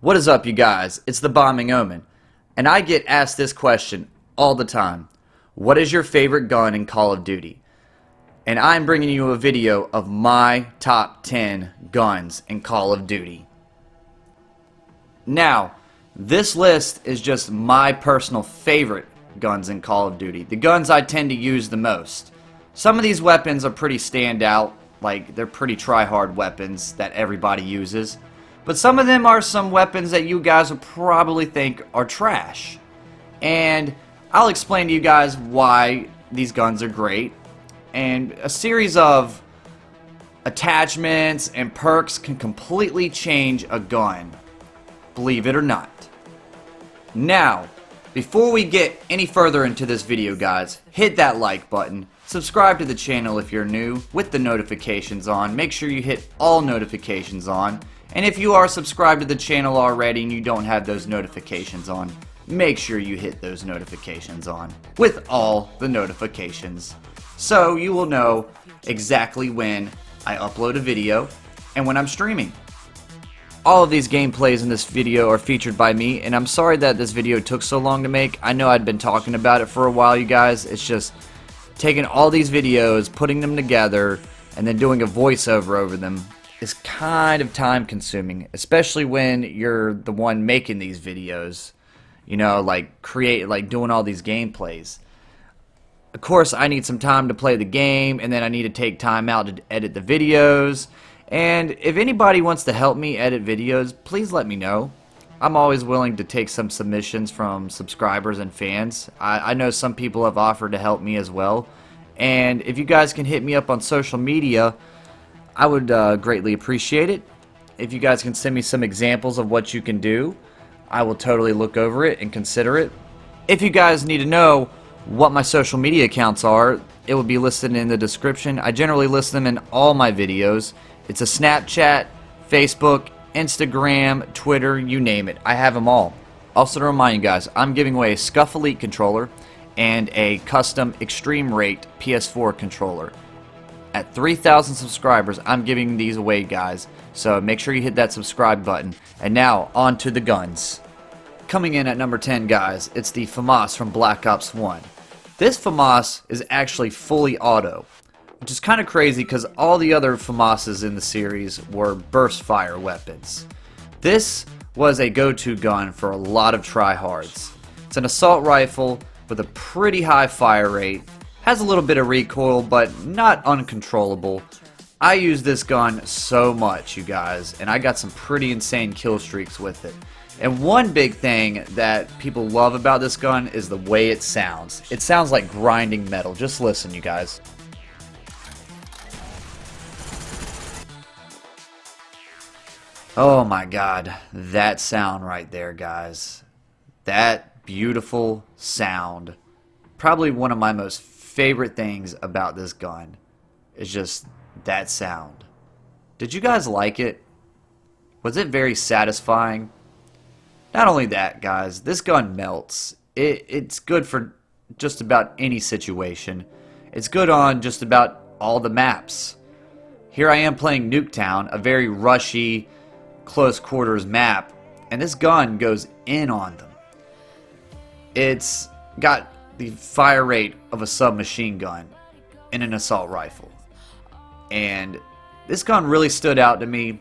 What is up, you guys? It's the Bombing Omen, and I get asked this question all the time. What is your favorite gun in Call of Duty? And I'm bringing you a video of my top 10 guns in Call of Duty. Now, this list is just my personal favorite guns in Call of Duty, the guns I tend to use the most. Some of these weapons are pretty standout, like they're pretty try-hard weapons that everybody uses. But some of them are some weapons that you guys would probably think are trash. And I'll explain to you guys why these guns are great. And a series of attachments and perks can completely change a gun, believe it or not. Now, before we get any further into this video, guys, hit that like button. Subscribe to the channel if you're new with the notifications on. Make sure you hit all notifications on. And if you are subscribed to the channel already and you don't have those notifications on, make sure you hit those notifications on with all the notifications, so you will know exactly when I upload a video and when I'm streaming. All of these gameplays in this video are featured by me, and I'm sorry that this video took so long to make. I know I'd been talking about it for a while, you guys. It's just taking all these videos, putting them together, and then doing a voiceover over them is kind of time consuming, especially when you're the one making these videos, you know, like doing all these gameplays. Of course, I need some time to play the game, and then I need to take time out to edit the videos. And if anybody wants to help me edit videos, please let me know. I'm always willing to take some submissions from subscribers and fans. I know some people have offered to help me as well. And if you guys can hit me up on social media, I would greatly appreciate it. If you guys can send me some examples of what you can do, I will totally look over it and consider it. If you guys need to know what my social media accounts are, it will be listed in the description. I generally list them in all my videos. It's a Snapchat, Facebook, Instagram, Twitter, you name it. I have them all. Also to remind you guys, I'm giving away a Scuff Elite controller and a custom Extreme Rate PS4 controller. At 3,000 subscribers, I'm giving these away, guys. So make sure you hit that subscribe button. And now, on to the guns. Coming in at number 10, guys, it's the FAMAS from Black Ops 1. This FAMAS is actually fully auto, which is kind of crazy because all the other FAMASs in the series were burst fire weapons. This was a go-to gun for a lot of tryhards. It's an assault rifle with a pretty high fire rate. Has a little bit of recoil, but not uncontrollable. I use this gun so much, you guys, and I got some pretty insane kill streaks with it. And one big thing that people love about this gun is the way it sounds. It sounds like grinding metal. Just listen, you guys. Oh my god, that sound right there, guys. That beautiful sound. Probably one of my most favorite things about this gun is just that sound. Did you guys like it? Was it very satisfying? Not only that, guys, this gun melts. It's good for just about any situation. It's good on just about all the maps. Here I am playing Nuketown, a very rushy, close quarters map, and this gun goes in on them. It's got the fire rate of a submachine gun in an assault rifle. And this gun really stood out to me.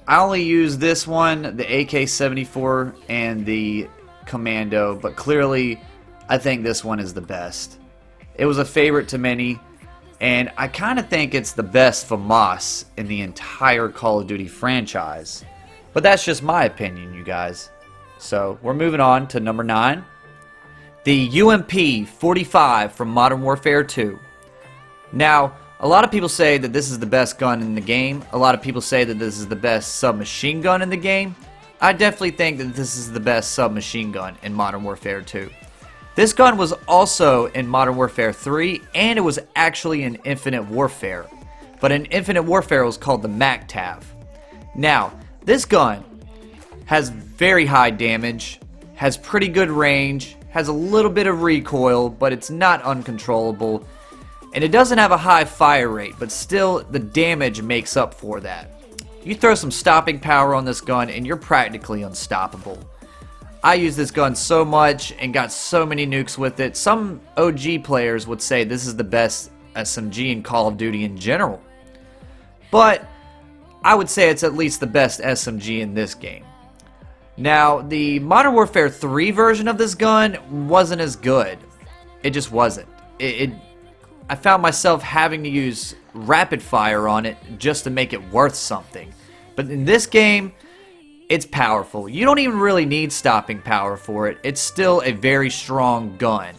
I only use this one, the AK-74 and the Commando, but clearly I think this one is the best. It was a favorite to many, and I kind of think it's the best FAMAS in the entire Call of Duty franchise. But that's just my opinion, you guys. So we're moving on to number 9. The UMP-45 from Modern Warfare 2. Now, a lot of people say that this is the best gun in the game. A lot of people say that this is the best submachine gun in the game. I definitely think that this is the best submachine gun in Modern Warfare 2. This gun was also in Modern Warfare 3, and it was actually in Infinite Warfare. But in Infinite Warfare it was called the MACTAV. Now, this gun has very high damage, has pretty good range, has a little bit of recoil, but it's not uncontrollable. And it doesn't have a high fire rate, but still the damage makes up for that. You throw some stopping power on this gun and you're practically unstoppable. I use this gun so much and got so many nukes with it. Some OG players would say this is the best SMG in Call of Duty in general. But I would say it's at least the best SMG in this game. Now, the Modern Warfare 3 version of this gun wasn't as good. It just wasn't. I found myself having to use rapid fire on it just to make it worth something. But in this game, it's powerful. You don't even really need stopping power for it. It's still a very strong gun.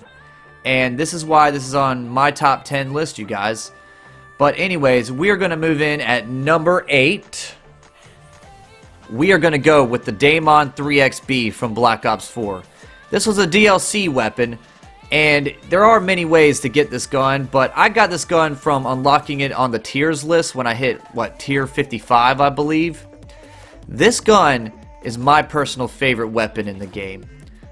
And this is why this is on my top 10 list, you guys. But anyways, we are going to move in at number 8. We are going to go with the Daemon 3XB from Black Ops 4. This was a DLC weapon, and there are many ways to get this gun, but I got this gun from unlocking it on the tiers list when I hit, tier 55, I believe. This gun is my personal favorite weapon in the game.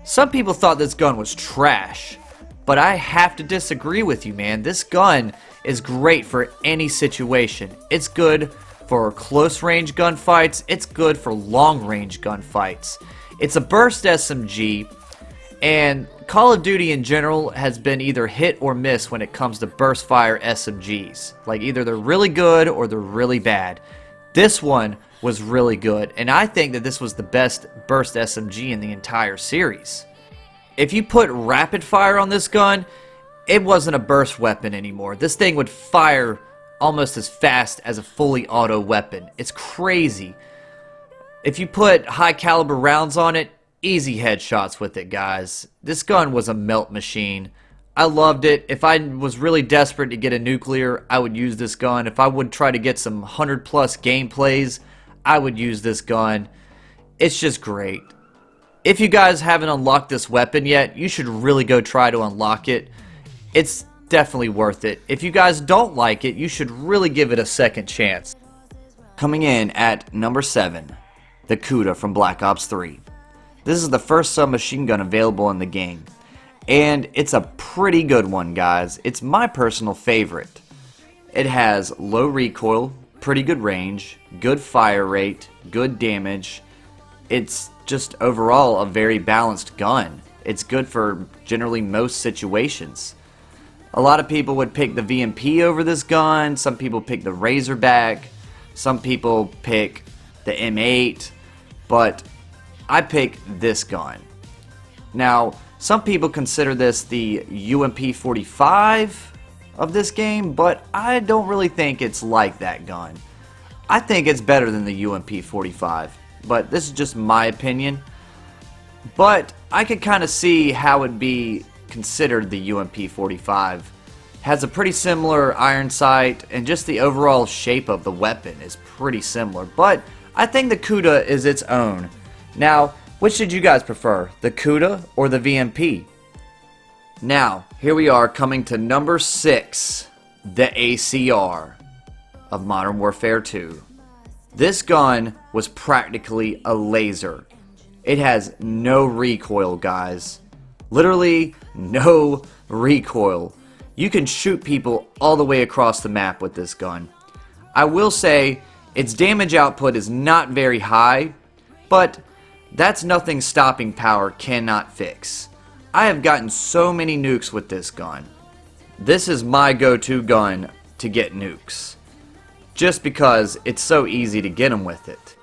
Some people thought this gun was trash, but I have to disagree with you, man. This gun is great for any situation. It's good for close range gunfights. It's good for long range gunfights. It's a burst SMG, and Call of Duty in general has been either hit or miss when it comes to burst fire SMGs. Like either they're really good or they're really bad. This one was really good, and I think that this was the best burst SMG in the entire series. If you put rapid fire on this gun, it wasn't a burst weapon anymore. This thing would fire almost as fast as a fully auto weapon. It's crazy. If you put high caliber rounds on it, easy headshots with it, guys. This gun was a melt machine. I loved it. If I was really desperate to get a nuclear, I would use this gun. If I would try to get some 100+ gameplays, I would use this gun. It's just great. If you guys haven't unlocked this weapon yet, you should really go try to unlock it. It's definitely worth it. If you guys don't like it, you should really give it a second chance. Coming in at number 7, the Kuda from Black Ops 3. This is the first submachine gun available in the game, and it's a pretty good one, guys. It's my personal favorite. It has low recoil, pretty good range, good fire rate, good damage. It's just overall a very balanced gun. It's good for generally most situations. A lot of people would pick the VMP over this gun. Some people pick the Razorback. Some people pick the M8. But I pick this gun. Now, some people consider this the UMP45 of this game, but I don't really think it's like that gun. I think it's better than the UMP45, but this is just my opinion. But I could kind of see how it'd be considered the UMP45. Has a pretty similar iron sight, and just the overall shape of the weapon is pretty similar. But I think the Kuda is its own. Now, which did you guys prefer, the Kuda or the VMP? Now, here we are coming to number 6, the ACR of Modern Warfare 2. This gun was practically a laser. It has no recoil, guys. Literally no recoil. You can shoot people all the way across the map with this gun. I will say its damage output is not very high, but that's nothing stopping power cannot fix. I have gotten so many nukes with this gun. This is my go-to gun to get nukes, just because it's so easy to get them with it.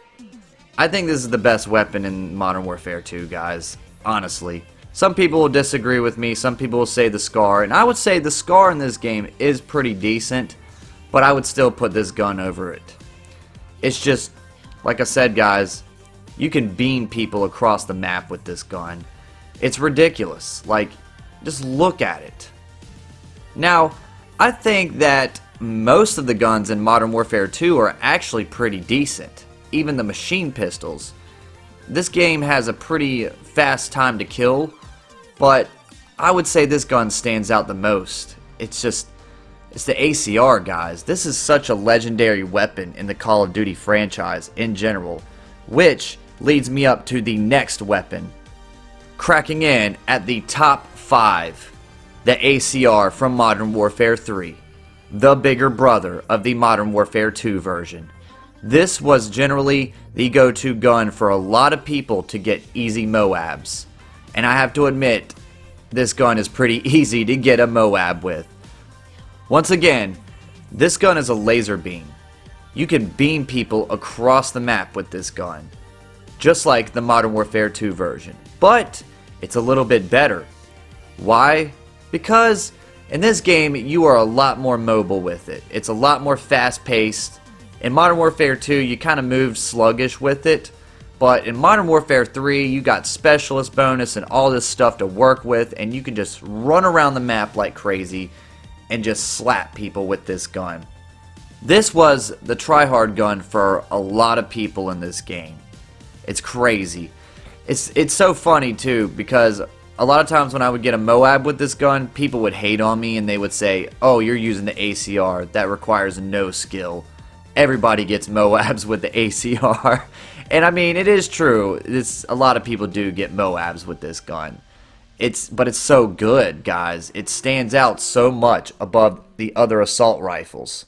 I think this is the best weapon in Modern Warfare 2, guys, honestly. Some people will disagree with me, some people will say the SCAR, and I would say the SCAR in this game is pretty decent, but I would still put this gun over it. It's just, like I said, guys, you can beam people across the map with this gun. It's ridiculous. Like, just look at it. Now, I think that most of the guns in Modern Warfare 2 are actually pretty decent. Even the machine pistols. This game has a pretty fast time to kill, but I would say this gun stands out the most. It's the ACR, guys. This is such a legendary weapon in the Call of Duty franchise in general, which leads me up to the next weapon. Cracking in at the top 5, the ACR from Modern Warfare 3, the bigger brother of the Modern Warfare 2 version. This was generally the go-to gun for a lot of people to get easy Moabs. And I have to admit, this gun is pretty easy to get a Moab with. Once again, this gun is a laser beam. You can beam people across the map with this gun, just like the Modern Warfare 2 version. But it's a little bit better. Why? Because in this game, you are a lot more mobile with it. It's a lot more fast-paced. In Modern Warfare 2, you kind of moved sluggish with it. But in Modern Warfare 3, you got specialist bonus and all this stuff to work with, and you can just run around the map like crazy and just slap people with this gun. This was the tryhard gun for a lot of people in this game. It's crazy. It's so funny too, because a lot of times when I would get a Moab with this gun, people would hate on me and they would say, "Oh, you're using the ACR. That requires no skill. Everybody gets Moabs with the ACR." And I mean, it is true. A lot of people do get Moabs with this gun. But it's so good, guys. It stands out so much above the other assault rifles.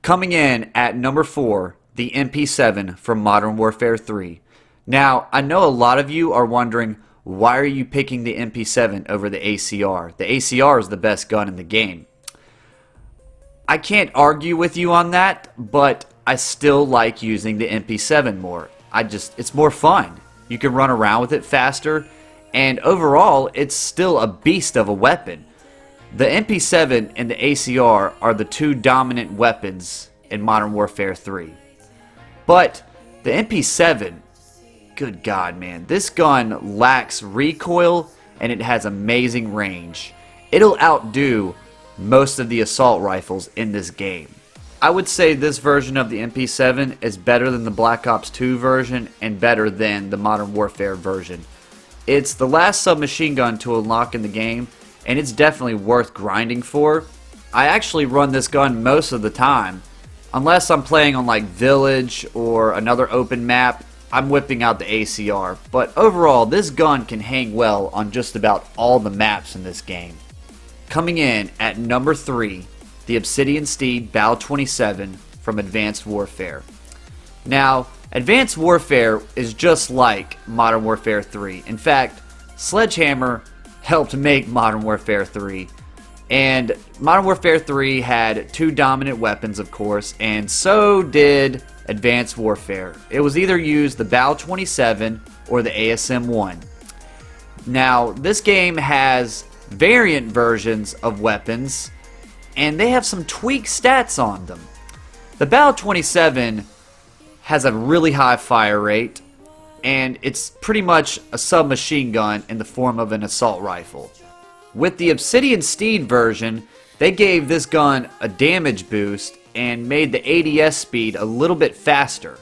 Coming in at number 4, the MP7 from Modern Warfare 3. Now, I know a lot of you are wondering, why are you picking the MP7 over the ACR? The ACR is the best gun in the game. I can't argue with you on that, but I still like using the MP7 more. It's more fun. You can run around with it faster, and overall, it's still a beast of a weapon. The MP7 and the ACR are the two dominant weapons in Modern Warfare 3. But the MP7, good God, man, this gun lacks recoil and it has amazing range. It'll outdo most of the assault rifles in this game. I would say this version of the MP7 is better than the Black Ops 2 version and better than the Modern Warfare version. It's the last submachine gun to unlock in the game, and it's definitely worth grinding for. I actually run this gun most of the time. Unless I'm playing on like Village or another open map, I'm whipping out the ACR. But overall, this gun can hang well on just about all the maps in this game. Coming in at number 3, the Obsidian Steed BAL-27 from Advanced Warfare. Now, Advanced Warfare is just like Modern Warfare 3. In fact, Sledgehammer helped make Modern Warfare 3. And Modern Warfare 3 had two dominant weapons, of course, and so did Advanced Warfare. It was either used the BAL-27 or the ASM-1. Now, this game has variant versions of weapons, and they have some tweaked stats on them. The BAL-27 has a really high fire rate, and it's pretty much a submachine gun in the form of an assault rifle. With the Obsidian Steed version, they gave this gun a damage boost and made the ADS speed a little bit faster.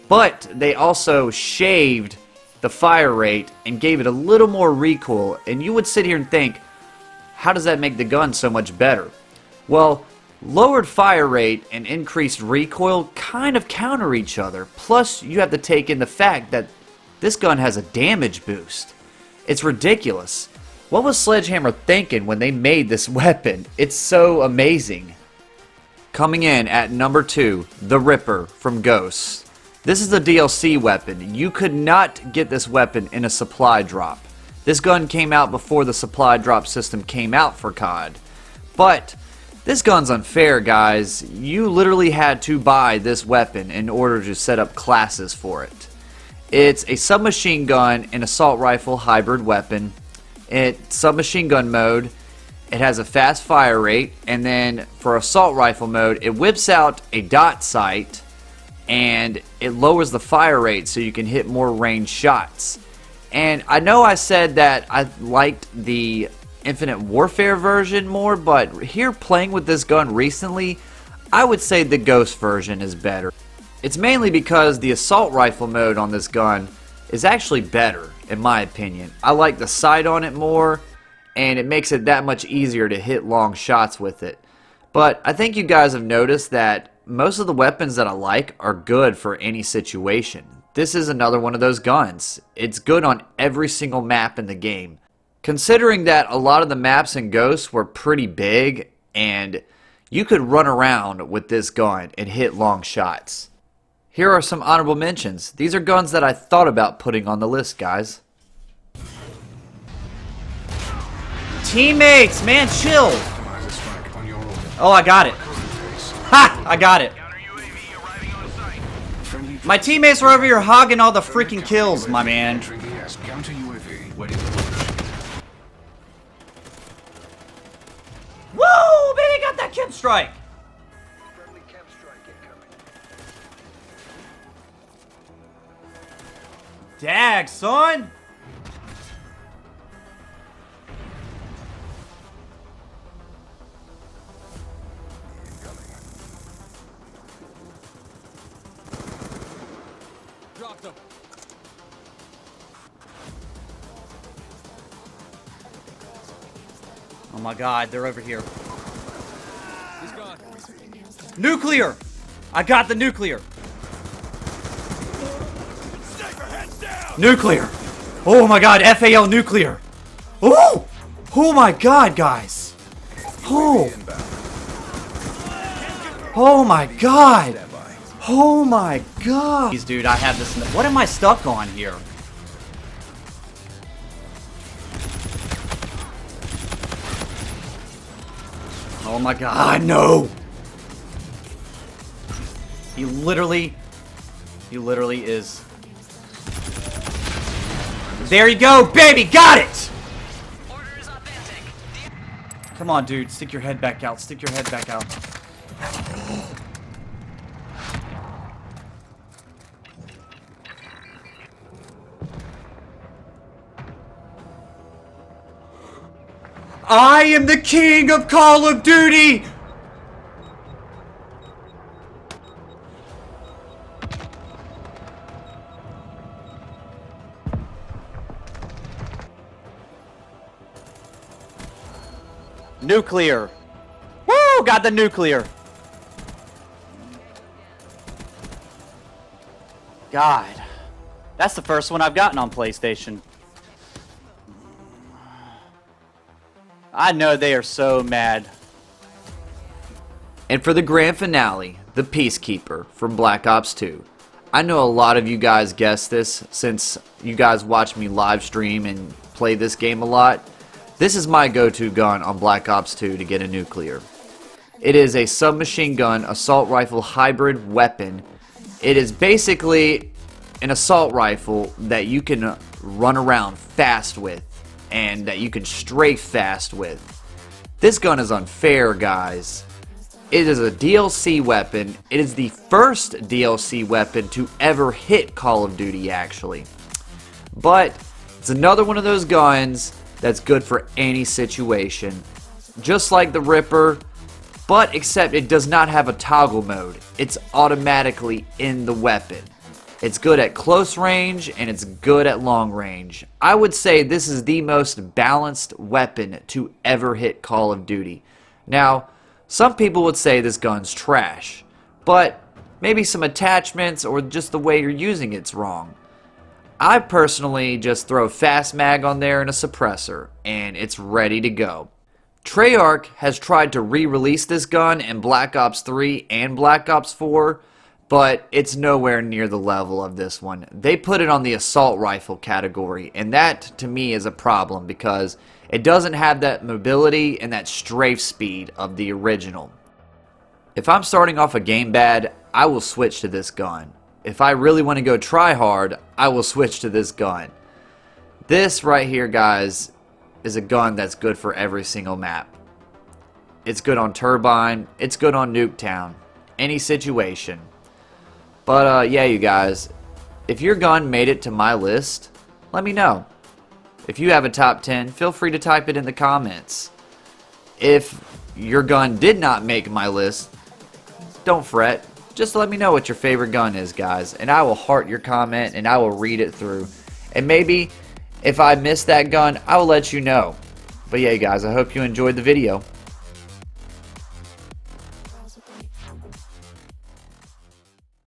But they also shaved the fire rate and gave it a little more recoil, and you would sit here and think, how does that make the gun so much better? Well, lowered fire rate and increased recoil kind of counter each other. Plus, you have to take in the fact that this gun has a damage boost. It's ridiculous. What was Sledgehammer thinking when they made this weapon? It's so amazing. Coming in at number 2, the Ripper from Ghosts. This is a DLC weapon. You could not get this weapon in a supply drop. This gun came out before the supply drop system came out for COD. But this gun's unfair, guys. You literally had to buy this weapon in order to set up classes for it. It's a submachine gun and assault rifle hybrid weapon. It's submachine gun mode. It has a fast fire rate, and then for assault rifle mode, it whips out a dot sight and it lowers the fire rate so you can hit more range shots. And I know I said that I liked the Infinite Warfare version more, but here playing with this gun recently, I would say the Ghost version is better. It's mainly because the assault rifle mode on this gun is actually better, in my opinion. I like the sight on it more, and it makes it that much easier to hit long shots with it. But I think you guys have noticed that most of the weapons that I like are good for any situation. This is another one of those guns. It's good on every single map in the game. Considering that a lot of the maps in Ghosts were pretty big, and you could run around with this gun and hit long shots. Here are some honorable mentions. These are guns that I thought about putting on the list, guys. Teammates, man, chill. Oh, I got it. Ha! I got it. My teammates were over here hogging all the freaking kills, my man. Woo! Baby, got that chem strike. Dag, son. Dropped him. Oh my god, they're over here. He's gone. Nuclear! I got the nuclear. Nuclear! Oh my god, FAL nuclear! Oh! Oh my god, guys! Oh! Oh my god! Oh my god! Dude, I have this. What am I stuck on here? Oh my god, no! He literally is. There you go, baby, got it! Come on, dude, stick your head back out, stick your head back out. I am the king of Call of Duty! Nuclear. Woo! Got the nuclear. God. That's the first one I've gotten on PlayStation. I know they are so mad. And for the grand finale, the Peacekeeper from Black Ops 2. I know a lot of you guys guessed this since you guys watch me live stream and play this game a lot. This is my go-to gun on Black Ops 2 to get a nuclear. It is a submachine gun assault rifle hybrid weapon. It is basically an assault rifle that you can run around fast with and that you can strafe fast with. This gun is unfair, guys. It is a DLC weapon. It is the first DLC weapon to ever hit Call of Duty, actually. But it's another one of those guns that's good for any situation. Just like the Ripper, but except it does not have a toggle mode. It's automatically in the weapon. It's good at close range and it's good at long range. I would say this is the most balanced weapon to ever hit Call of Duty. Now, some people would say this gun's trash, but maybe some attachments or just the way you're using it's wrong. I personally just throw fast mag on there and a suppressor, and it's ready to go. Treyarch has tried to re-release this gun in Black Ops 3 and Black Ops 4, but it's nowhere near the level of this one. They put it on the assault rifle category, and that to me is a problem because it doesn't have that mobility and that strafe speed of the original. If I'm starting off a game bad, I will switch to this gun. If I really want to go try hard, I will switch to this gun. This right here, guys, is a gun that's good for every single map. It's good on Turbine, it's good on Nuketown, any situation. But yeah, you guys, if your gun made it to my list, let me know. If you have a top 10, feel free to type it in the comments. If your gun did not make my list, don't fret. Just let me know what your favorite gun is, guys, and I will heart your comment and I will read it through. And maybe if I missed that gun, I will let you know. But yeah, guys, I hope you enjoyed the video.